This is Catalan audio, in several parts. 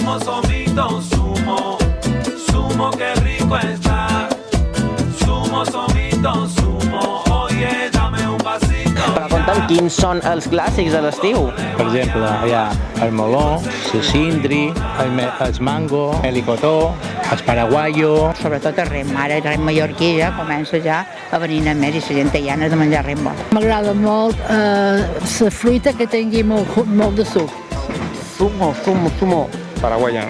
Zumo, somito, zumo, zumo, qué rico está. Zumo, somito, zumo, oye, dame un vasito. Però conta'm, quins són els clàssics de l'estiu? Per exemple, hi ha el meló, el cindri, el mango, el licotó, el paraguayo. Sobretot el rem. Ara el rem mallorquí ja comença ja a venir més i la gent ja n'ha de menjar rem bo. M'agrada molt la fruita que tingui molt de suc. Zumo. Paraguaya,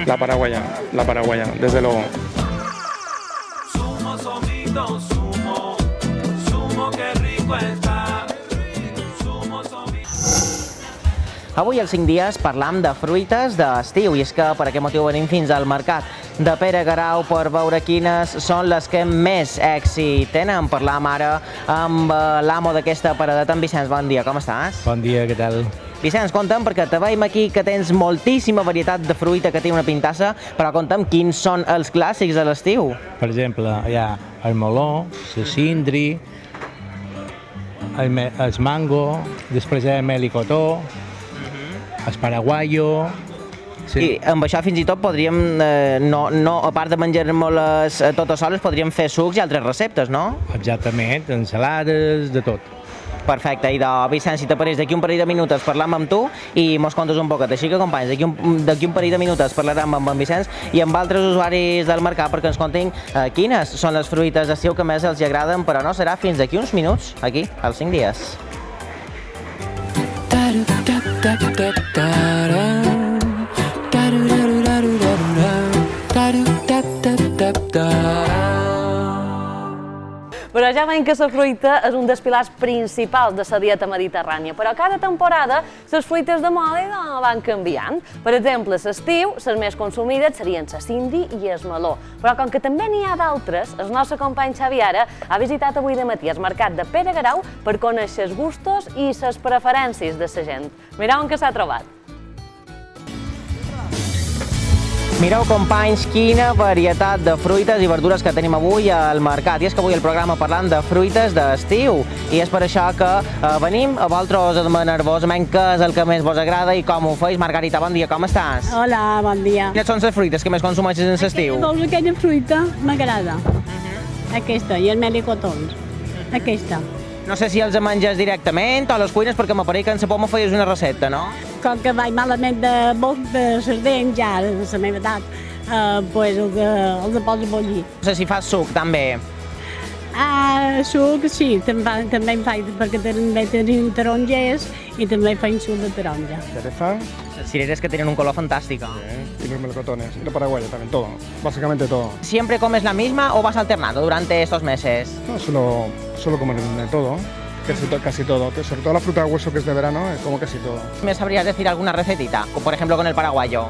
la paraguaya, desde luego. Zumo, somito, zumo, zumo, qué rico está. Zumo, somito. Avui als 5 dies parlam de fruites d'estiu i és que per aquest motiu venim fins al mercat de Pere Garau per veure quines són les que més èxit tenen. Parlam ara amb l'amo d'aquesta paradeta, en Vicenç. Bon dia, com estàs? Bon dia, què tal? Vicenç, conta'm, perquè te veiem aquí que tens moltíssima varietat de fruita, que té una pintassa, però conta'm quins són els clàssics de l'estiu. Per exemple, hi ha el meló, el cindri, el mango, després hi ha el melicotó, el paraguayo. Sí. I amb això fins i tot podríem, a part de menjar-nos totes soles, podríem fer sucs i altres receptes, no? Exactament, ensalades, de tot. Perfecte, i de Vicenç, si t'apareix d'aquí un parell de minutes parlam amb tu i mos contes un poquet. Així que, companys, d'aquí un parell de minutes parlarem amb en Vicenç i amb altres usuaris del mercat perquè ens contin quines són les fruites d'estiu que més els agraden, però no serà fins d'aquí uns minuts, aquí, als 5 dies. Però ja veiem que la fruita és un dels pilars principals de la dieta mediterrània, però cada temporada les fruites de moda van canviant. Per exemple, a l'estiu, les més consumides serien la cindri i el meló, però com que també n'hi ha d'altres, el nostre company Xavi Ara ha visitat avui de matí el mercat de Pere Garau per conèixer els gustos i les preferències de la gent. Mireu on que s'ha trobat. Mireu, companys, quina varietat de fruites i verdures que tenim avui al mercat. I és que avui el programa parlant de fruites d'estiu. I és per això que venim a vosaltres a demanar-vos què és el que més vos agrada i com ho feis. Margarita, bon dia, com estàs? Hola, bon dia. Quines són les fruites que més consumeixes en l'estiu? Vols aquella fruita? M'agrada. Aquesta, i el melicotons. Aquesta. No sé si els menges directament o les cuines, perquè m'apareix que en la poma feies una recepta, no? Com que vaig malament de les dents ja, a la meva edat, doncs els poso a bullir. No sé si fas suc, també. Suc, sí, també en faig, perquè també tenim tarongers i també faig suc de taronja. Cereza, Les cireres que tenen un color fantàstic. y los melocotones, y la paraguaya también, todo, básicamente todo. ¿Siempre comes la misma o vas alternando durante estos meses? No, suelo comer de todo, casi todo, que sobre todo la fruta de hueso que es de verano, como casi todo. ¿Me sabrías decir alguna recetita? Por ejemplo, con el paraguayo.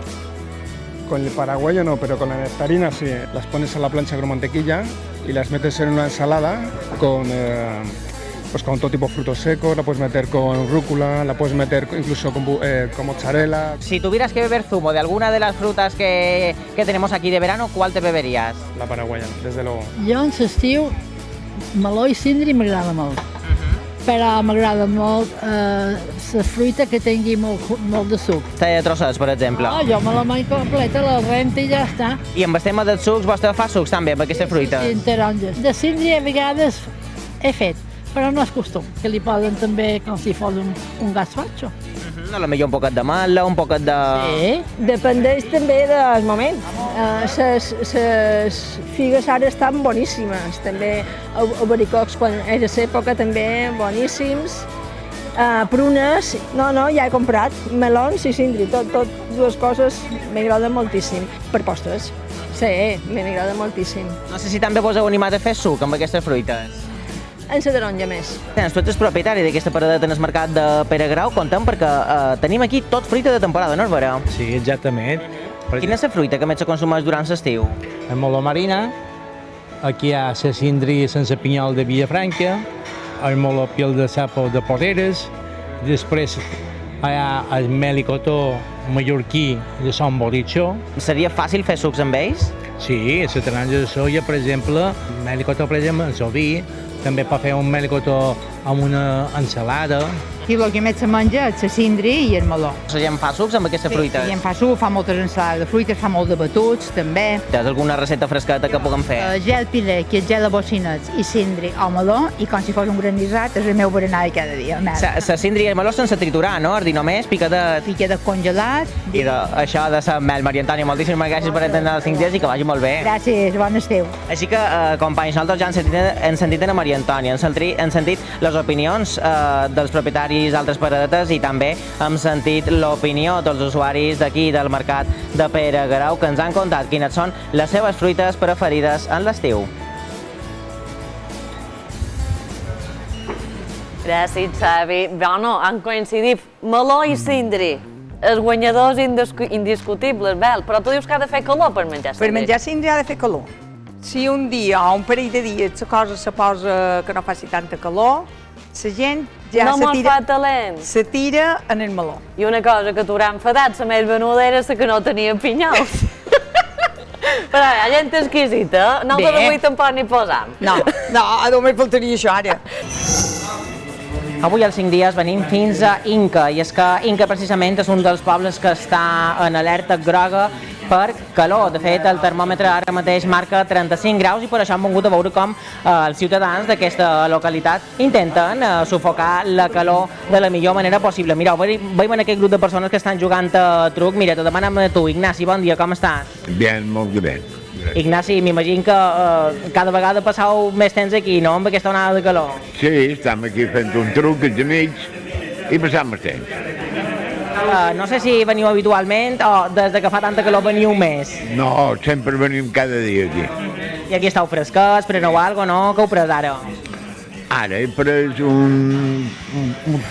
Con el paraguayo no, pero con la nectarina sí. Las pones a la plancha con mantequilla y las metes en una ensalada con todo tipo de frutos secos, la puedes meter con rúcula, la puedes meter incluso con mozzarella. Si tuvieras que beber zumo de alguna de las frutas que tenemos aquí de verano, ¿cuál te beberías? La paraguaya, desde luego. Jo en l'estiu, meló i cindri m'agrada molt. Però m'agrada molt la fruita que tingui molt de suc. De trossets, per exemple. Jo me la menjo completa, la renta i ja està. I amb el tema dels sucs, vostè fa sucs també amb aquesta fruita? Sí, taronges. De cindri a vegades he fet, però no és costum, que li posen també com si fos un gazpacho. A lo millor un poquet de matla, un poquet de... Sí. Dependeix també del moment. Les figues ara estan boníssimes, també albaricocs quan era l'època també boníssims. Prunes, no, ja he comprat, melons i cindri, tot dues coses m'agraden moltíssim. Per postres, sí, m'agrada moltíssim. No sé si també vos heu animat a fer suc amb aquestes fruites. En la taronja més. Tu ets propietari d'aquesta paradeta en el mercat de Pere Garau, contem, perquè tenim aquí tot fruita de temporada, no és vera? Sí, exactament. Quina és la fruita que més se consumeix durant l'estiu? El meló marina, aquí hi ha la cindri sense pinyol de Villafranca, el meló piel de sapo de Porreres, després hi ha el melicotó mallorquí de Son Borichó. Seria fàcil fer sucs amb ells? Sí, la taronja de soia, per exemple, el melicotó, per exemple, el vi, també pot fer un melicotó amb una ensalada. I el que més se menja és la cindri i el meló. La gent fa sucs amb aquestes fruites? Sí, la gent fa suc, fa moltes ensalades de fruites, fa molt de batuts, també. Tens alguna recepta fresqueta que puguem fer? Gel pilé, que és gel de bocinets, i cindri o meló, i com si fos un granissat, és el meu berenar de cada dia. La cindri i el meló sense triturar, no? Ardi només, picadet. Picadet congelat. I això de ser mel, Maria Antònia, moltíssimes gràcies per atendre els 5 dies i que vagi molt bé. Gràcies, bon estiu. Així que, companys, nosaltres ja hem sentit a Maria Antònia, hem sentit les opinions dels propietaris d'altres paradetes i també hem sentit l'opinió dels usuaris d'aquí del mercat de Pere Garau, que ens han contat quines són les seves fruites preferides en l'estiu. Gràcies, Xavi. Bueno, han coincidit meló i cindri. Els guanyadors indiscutibles, Bel, però tu dius que ha de fer calor per menjar cindri. Per menjar cindri ha de fer calor. Si un dia o un parell de dies la cosa se posa que no faci tanta calor, la gent ja se tira en el meló. I una cosa que t'haurà enfadat, la més venuda era la que no tenia pinyols. Però hi ha gent exquisita, no te la vull tampoc ni posar. No, només faltaria això ara. Avui als 5 dies venim fins a Inca, i és que Inca precisament és un dels pobles que està en alerta groga per calor. De fet, el termòmetre ara mateix marca 35 graus i per això hem vingut a veure com els ciutadans d'aquesta localitat intenten sufocar la calor de la millor manera possible. Mireu, veiem en aquest grup de persones que estan jugant a truc. Mira, te demanem a tu, Ignasi, bon dia, com estàs? Bien, molt bé. Ignasi, m'imagino que cada vegada passeu més temps aquí, no?, amb aquesta onada de calor. Sí, estem aquí fent un truc els amics i passant més temps. No sé si veniu habitualment o des de que fa tanta calor veniu més. No, sempre venim cada dia aquí. I aquí esteu fresquets, preneu alguna cosa, no? Què heu pres ara? Ara he pres un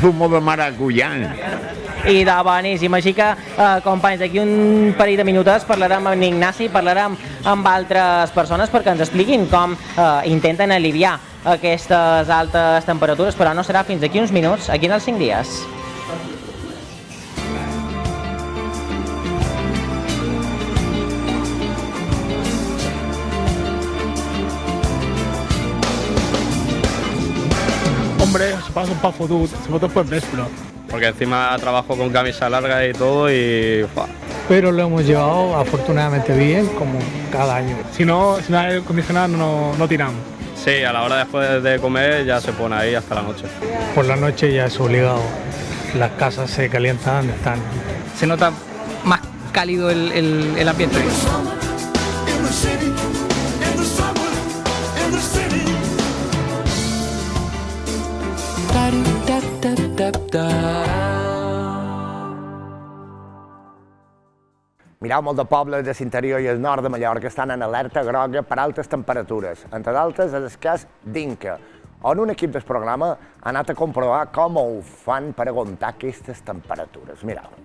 zumo de maracuyà. I de boníssim, així que, companys, d'aquí un parell de minuts parlarem amb Ignasi, parlarem amb altres persones perquè ens expliquin com intenten aliviar aquestes altes temperatures, però no serà fins d'aquí uns minuts, aquí en els 5 dies. Hombre, se pasa un poco fotut, sobretot per vespre. Porque encima trabajo con camisa larga y todo y... Pero lo hemos llevado afortunadamente bien, como cada año. Si no hay aire acondicionado no tiramos. Sí, a la hora después de comer ya se pone ahí hasta la noche. Por la noche ya es obligado. Las casas se calientan, están. Se nota más cálido el ambiente. Mireu, molt de pobles de l'interior i el nord de Mallorca estan en alerta groga per altes temperatures, entre d'altres el cas d'Inca, on un equip del programa ha anat a comprovar com ho fan per aguantar aquestes temperatures. Mireu.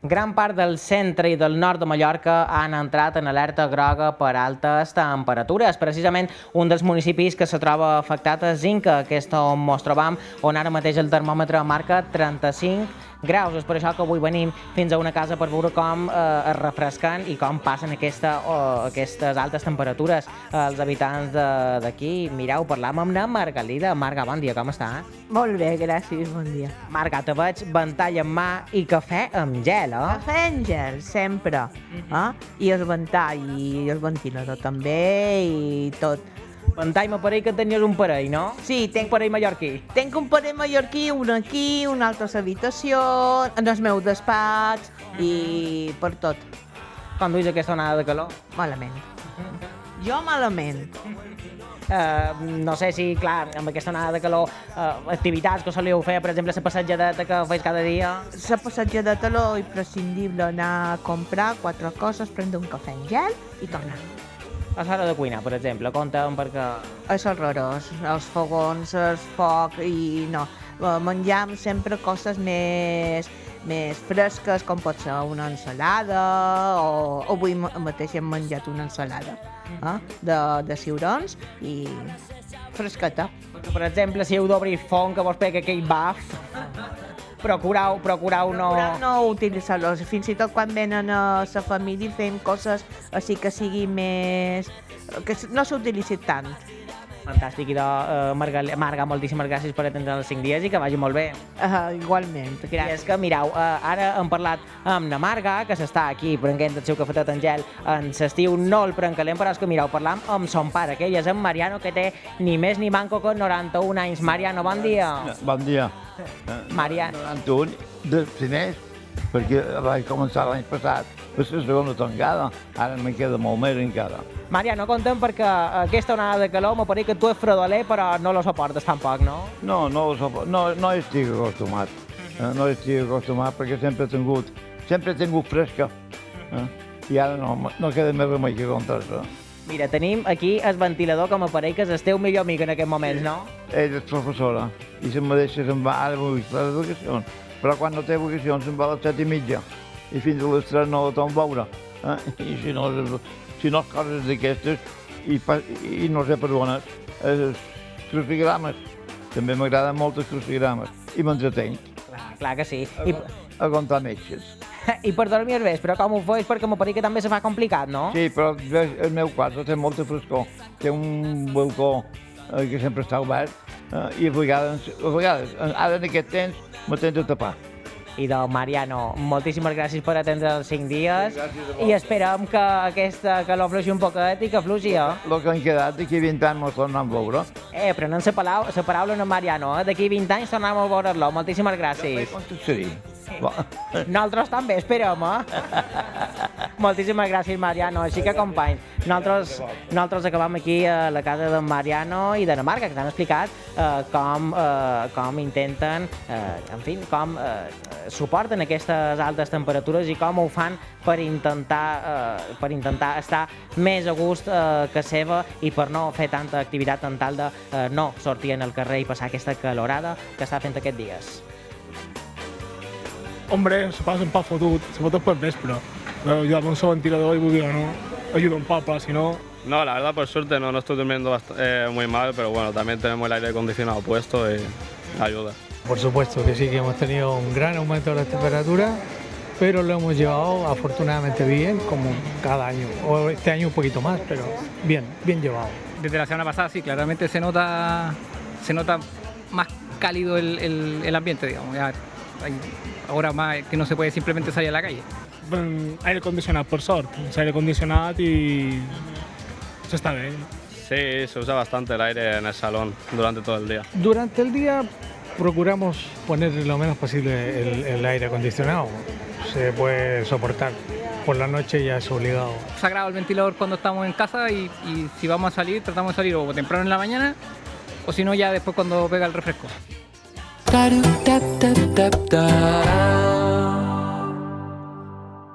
Gran part del centre i del nord de Mallorca han entrat en alerta groga per altes temperatures. Precisament un dels municipis que se troba afectat és Inca, que és on ens trobam, on ara mateix el termòmetre marca 35 graus. És per això que avui venim fins a una casa per veure com es refresquen i com passen aquestes altes temperatures els habitants d'aquí. Mireu, parlam amb la Margalida. Marga, bon dia, com està? Molt bé, gràcies, bon dia. Marga, te veig ventall en mà i cafè amb gel, eh? Cafè amb gel, sempre. I el ventall, i el ventilador també, i tot. Ventall, m'aparell que tenies un parell, no? Sí, tenc un parell mallorquí. Tenc un parell mallorquí, un aquí, un altre a l'habitació, en el meu despatx i per tot. Com duis aquesta onada de calor? Malament. Jo malament. No sé si, clar, amb aquesta onada de calor, activitats que solíeu fer, per exemple, la passejadeta que feis cada dia. La passejadeta és imprescindible, anar a comprar 4 coses, prendre un cafè amb gel i tornar. A l'hora de cuinar, per exemple, compta'm perquè... És horrorós, els fogons, el foc i no. Menjam sempre coses més fresques, com pot ser una ensalada, o avui mateix hem menjat una ensalada de ciurons i fresqueta. Per exemple, si heu d'obrir fong que vos pega aquell baf, procurau no utilitzar-los. Fins i tot quan venen a la família fem coses així que sigui més... que no s'utilitzi tant. Fantàstic, idò, Marga, moltíssimes gràcies per atendre els 5 dies i que vagi molt bé. Igualment, I és que, mireu, ara hem parlat amb na Marga, que s'està aquí prenent el seu cafetet en gel, en l'estiu no el pren calent, però és que, mireu, parlam amb son pare, que ell és en Mariano, que té ni més ni manco que 91 anys. Mariano, bon dia. Bon dia. Mariano. 91 de primers, perquè vaig començar l'any passat, per la segona tongada, ara me queda molt més encara. Mariano, contem perquè aquesta onada de calor m'ha parit que tu ets fredoler, però no lo suportes tampoc, no? No, no estic acostumat. No estic acostumat perquè sempre he tingut fresca. I ara no queda més remei que contra això. Mira, tenim aquí el ventilador que m'apareix que és el teu millor amic en aquests moments, no? Ell és professora i se'n deixa, se'n va ara per les vacacions. Però quan no té vacacions se'n va a les 7:30 i fins a les 3 no la torn veure. I si no coses d'aquestes, i no sé per on els crucigrames. També m'agraden molt els crucigrames i m'entretenc. Clar que sí. A comptar metges. I per dormir al vespre, com ho fes? Perquè m'apareix que també se fa complicat, no? Sí, però el meu quarto té molta frescor. Té un balcó que sempre està obert i a vegades, ara en aquest temps, me tens a tapar. I doncs, Mariano, moltíssimes gràcies per atendre els 5 dies i esperem que aquesta calor fluixi un poquet i que fluixi, El que han quedat, d'aquí 20 anys mos tornem a veure. Prenent la paraula en Mariano, d'aquí 20 anys tornem a veure-lo. Moltíssimes gràcies. Nosaltres també esperem, Moltíssimes gràcies, Mariano. Així que, companys, nosaltres acabem aquí a la casa d'en Mariano i de na Marga, que t'han explicat com intenten, en fi, com suporten aquestes altes temperatures i com ho fan per intentar estar més a gust que seva i per no fer tanta activitat en tal de no sortir en el carrer i passar aquesta calorada que està fent aquests dies. Hombre, se pasa un poc fotut, sobretot per vespre. Pero yo con su ventilador y porque no ayuda un poco, si no... No, la verdad, por suerte no estoy durmiendo muy mal, pero bueno, también tenemos el aire acondicionado puesto y ayuda. Por supuesto que sí, que hemos tenido un gran aumento de las temperaturas, pero lo hemos llevado afortunadamente bien, como cada año, o este año un poquito más, pero bien llevado. Desde la semana pasada sí, claramente se nota más cálido el ambiente, digamos. Ya hay ahora más que no se puede simplemente salir a la calle. Aire condicionat, per sort. Aire condicionat i eso está bien. Sí, se usa bastante el aire en el salón durante todo el día. Durante el día procuramos poner lo menos posible el aire acondicionado. Se puede soportar. Por la noche ya es obligado. Sagrado el ventilador cuando estamos en casa y si vamos a salir, tratamos de salir o temprano en la mañana o si no ya después cuando pega el refresco. Da-do-da-da-da-da.